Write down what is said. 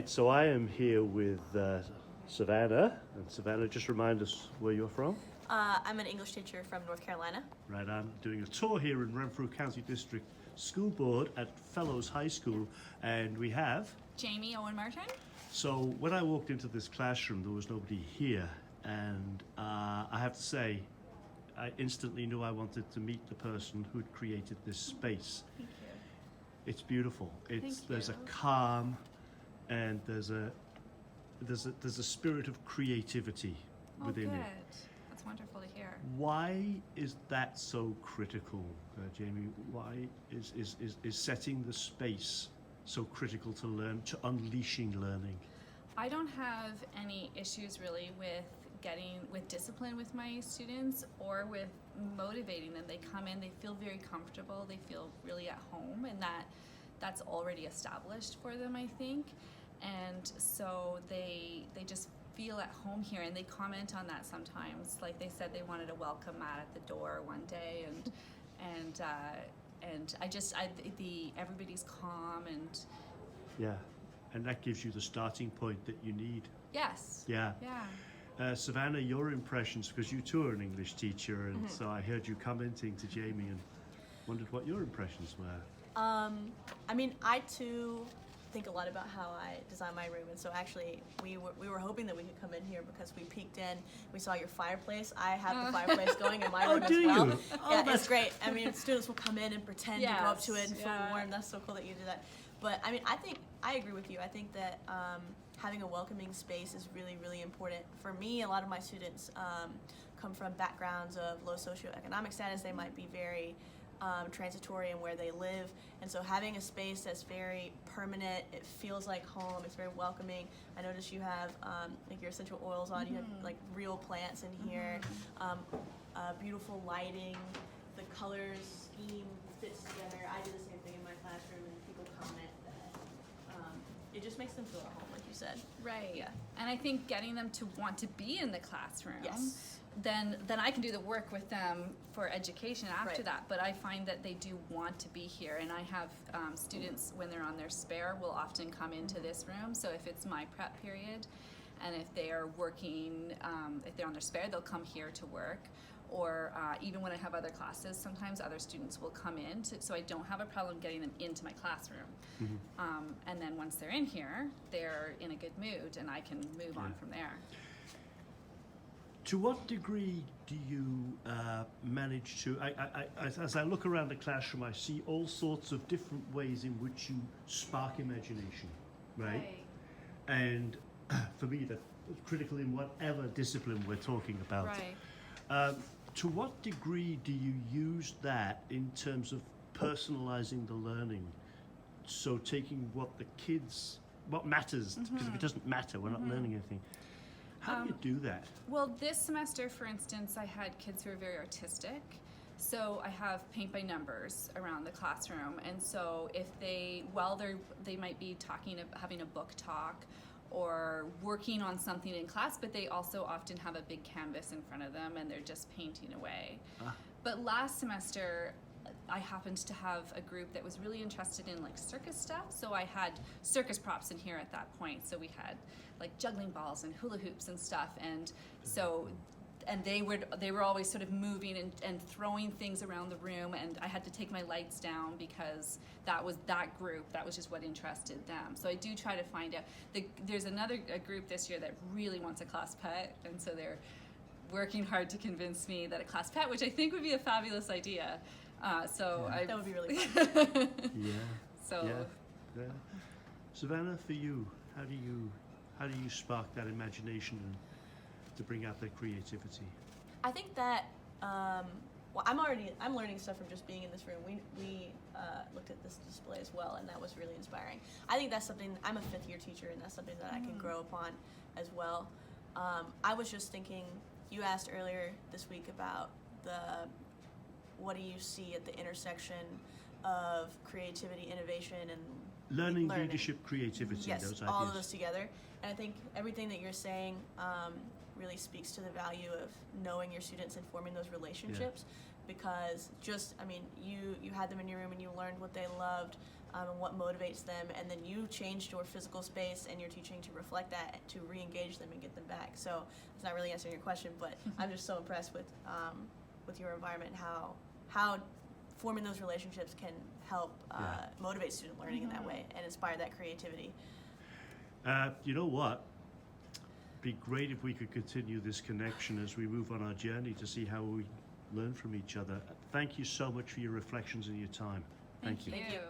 right, so I am here with Savannah. And Savannah, just remind us where you're from. I'm an English teacher from North Carolina. Right, I'm doing a tour here in Renfrew County District School Board at Fellows High School, and we have... Jamie Owen Martin. So when I walked into this classroom, there was nobody here, and I have to say, I instantly knew I wanted to meet the person who'd created this space. Thank you. It's beautiful. There's a you. calm, and there's a spirit of creativity within good. it. That's wonderful to hear. Why is that so critical, Jamie? Why is setting the space so critical to learn, to unleashing learning? I don't have any issues really with discipline with my students or with motivating them. They come in, they feel very comfortable, they feel really at home, and that's already established for them, I think. And so they just feel at home here, and they comment on that sometimes. Like they said they wanted a welcome mat at the door one day, and everybody's calm, and Yeah, and that gives you the starting point that you need. yes. Yeah. Yeah. Savannah, your impressions, because you too are an English teacher, and so I heard you commenting to Jamie and wondered what your impressions were. I mean, I too think a lot about how I design my room, and so actually we were hoping that we could come in here because we peeked in, we saw your fireplace. I have the fireplace going in my room do as well. you? Oh, Yeah, that's it's great. I mean, students will come in and pretend to go up to it and feel Yes, yeah. warm. That's so cool that you do that. But I mean, I agree with you. I think that having a welcoming space is really, really important. For me, a lot of my students come from backgrounds of low socioeconomic status. They might be very transitory in where they live, and so having a space that's very permanent, it feels like home, it's very welcoming. I notice you have like your essential oils on, you have like real plants in here, beautiful lighting, the colors scheme fits together. I do the same thing in my classroom, and people comment that it just makes them feel at home, like you said. Right. Yeah. And I think getting them to want to be in the classroom, Yes. then I can do the work with them for education after Right. that. But I find that they do want to be here, and I have students when they're on their spare will often come into this room. So if it's my prep period, and if they are working, if they're on their spare, they'll come here to work. Or even when I have other classes, sometimes other students will come in, so I don't have a problem getting them into my classroom. And then once they're in here, they're in a good mood, and I can move on from there. To what degree do you manage to, as I look around the classroom, I see all sorts of different ways in which you spark imagination, right? And for me, that's critical in whatever discipline we're talking about. Right. To what degree do you use that in terms of personalizing the learning? So taking what matters, because if it doesn't matter, we're not learning anything. How do you do that? Well, this semester, for instance, I had kids who are very artistic. So I have paint by numbers around the classroom. And so if they might be having a book talk or working on something in class, but they also often have a big canvas in front of them and they're just painting away. But last semester, I happened to have a group that was really interested in like circus stuff, so I had circus props in here at that point. So we had like juggling balls and hula hoops and stuff, and they were always sort of moving and throwing things around the room, and I had to take my lights down because that was just what interested them. So I do try to find out. There's a group this year that really wants a class pet, and so they're working hard to convince me that a class pet, which I think would be a fabulous idea. That would be really fun. Yeah. Savannah, for you, how do you spark that imagination and to bring out that creativity? I think that I'm learning stuff from just being in this room. We looked at this display as well, and that was really inspiring. I think that's something. I'm a 5th year teacher, and that's something that I can grow upon as well. I was just thinking. You asked earlier this week about what do you see at the intersection of creativity, innovation, and learning. Leadership, creativity. Yes, those all ideas. of those together. And I think everything that you're saying really speaks to the value of knowing your students and forming those relationships. because just, I mean, you had them in your room and you learned what they loved and what motivates them, and then you changed your physical space and you're teaching to reflect that, to re-engage them and get them back. So it's not really answering your question, but I'm just so impressed with your environment, how forming those relationships can help motivate student learning in that way and inspire that creativity. You know what? Be great if we could continue this connection as we move on our journey to see how we learn from each other. Thank you so much for your reflections and your time. Thank you. Thank you.